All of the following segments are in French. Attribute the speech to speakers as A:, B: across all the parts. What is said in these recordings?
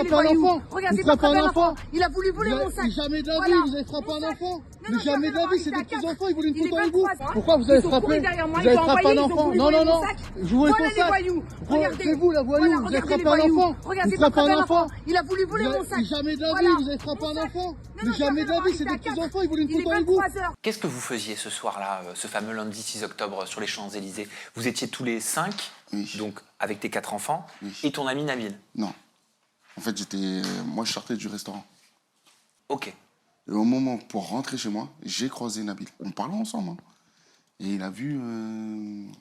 A: frappé un enfant.
B: Regardez,
A: Vous
B: il m'a
A: frappez
B: frappé
A: un enfant.
B: Il a voulu voler mon sac.
A: Jamais de la vie,
B: Voilà.
A: vous avez frappé un enfant.
B: Non, non,
A: Jamais de la vie, c'est des
B: il était
A: petits
B: à
A: enfants, ils voulaient une
B: Il est
A: photo avec vous.
B: 23 ans.
A: Pourquoi vous avez
B: Ils ont couru
A: frappé?
B: derrière moi,
A: Vous avez
B: ils ont
A: frappé
B: envoyé,
A: un
B: ils ont
A: enfant.
B: voulu
A: Non,
B: voler
A: non,
B: mon
A: non.
B: sac.
A: Je vous vois
B: Voilà
A: ton
B: les
A: sac.
B: voyous. Regardez.
A: C'est vous la voyou,
B: Voilà,
A: vous avez
B: regardez
A: frappé
B: les
A: un
B: voyous.
A: enfant.
B: Regardez,
A: Vous
B: il m'a
A: frappez
B: frappé
A: un enfant.
B: Il a voulu voler mon sac.
A: Jamais de la
B: Voilà.
A: vie, vous avez frappé un enfant.
B: Non,
A: Jamais de la vie, c'est des
B: il était à
A: petits enfants, ils voulaient une
B: Il est
A: photo avec vous.
B: 23 heures.
C: Qu'est-ce que vous faisiez ce soir-là, ce fameux lundi 6 octobre sur les Champs-Élysées? Vous étiez tous les 5,
D: Oui.
C: donc avec tes 4 enfants,
D: Oui.
C: et ton ami Nabil.
D: Non. En fait, moi, je sortais du restaurant.
C: Ok.
D: Et au moment pour rentrer chez moi, j'ai croisé Nabil. On parlait ensemble. Hein. Et il a vu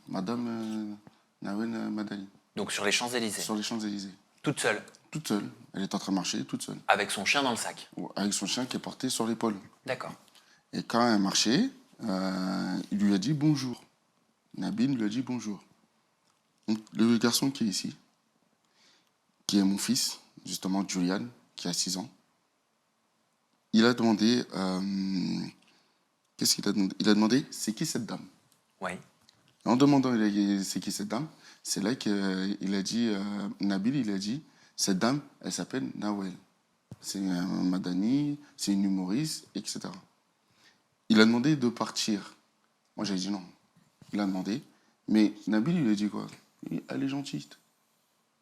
D: Madame Nawel Madani
C: Donc sur les Champs-Élysées,
D: sur les Champs-Élysées.
C: toute seule,
D: Toute seule. Elle est en train de marcher, toute seule.
C: avec son chien dans le sac.
D: Avec son chien qui est porté sur l'épaule.
C: D'accord.
D: Et quand elle marchait, il lui a dit bonjour. Nabil lui a dit bonjour. Donc, le garçon qui est ici, qui est mon fils, justement Julian, qui a 6 ans, il a demandé... qu'est-ce qu'il a demandé? Il a demandé, c'est qui cette dame?
C: Oui.
D: En demandant, c'est qui cette dame? C'est là qu'il a dit, Nabil, il a dit, cette dame, elle s'appelle Nawel. C'est un Madani, c'est une humoriste, etc. Il a demandé de partir. Moi, j'ai dit non. Il a demandé. Mais Nabil, il lui a dit quoi? Elle est gentille.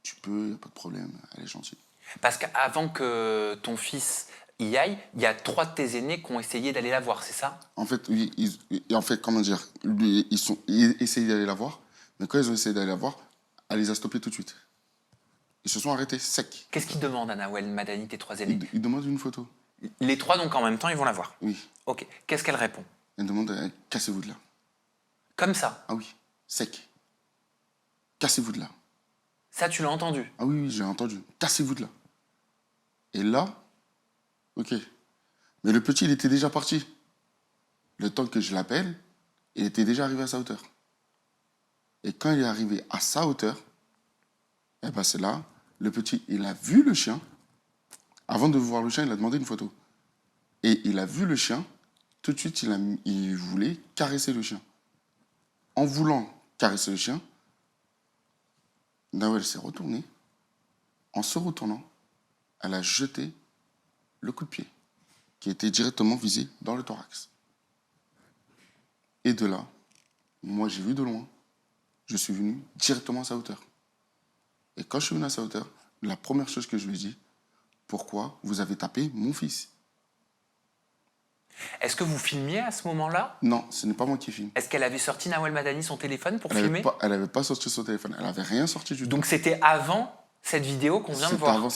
D: Tu peux, il n'y a pas de problème, elle est gentille.
C: Parce qu'avant que ton fils y aille, il y a 3 de tes aînés qui ont essayé d'aller la voir, c'est ça?
D: En fait, oui, comment dire, ils essayaient d'aller la voir, mais quand ils ont essayé d'aller la voir, elle les a stoppés tout de suite. Ils se sont arrêtés secs.
C: Qu'est-ce qu'ils demandent à Nawel Madani, tes 3 aînés?
D: Ils demandent une photo.
C: Les 3, donc en même temps, ils vont la voir.
D: Oui.
C: Ok. Qu'est-ce qu'elle répond?
D: Elle demande, cassez-vous de là.
C: Comme ça.
D: Ah oui, sec. Cassez-vous de là.
C: Ça, tu l'as entendu?
D: Ah oui, j'ai entendu. Cassez-vous de là. Et là, ok. Mais le petit, il était déjà parti. Le temps que je l'appelle, il était déjà arrivé à sa hauteur. Et quand il est arrivé à sa hauteur, eh ben c'est là, le petit, il a vu le chien. Avant de voir le chien, il a demandé une photo. Et il a vu le chien. Tout de suite, il voulait caresser le chien. En voulant caresser le chien, Nawel s'est retournée. En se retournant, elle a jeté le coup de pied qui était directement visé dans le thorax. Et de là, moi j'ai vu de loin, je suis venu directement à sa hauteur. Et quand je suis venu à sa hauteur, la première chose que je lui ai dit, pourquoi vous avez tapé mon fils?
C: Est-ce que vous filmiez à ce moment-là?
D: Non, ce n'est pas moi qui filme.
C: Est-ce qu'elle avait sorti Nawel Madani son téléphone pour
D: Elle
C: filmer?
D: n'avait pas sorti son téléphone, elle n'avait rien sorti du tout.
C: Donc c'était avant cette vidéo qu'on vient de
D: C'était
C: voir.
D: avant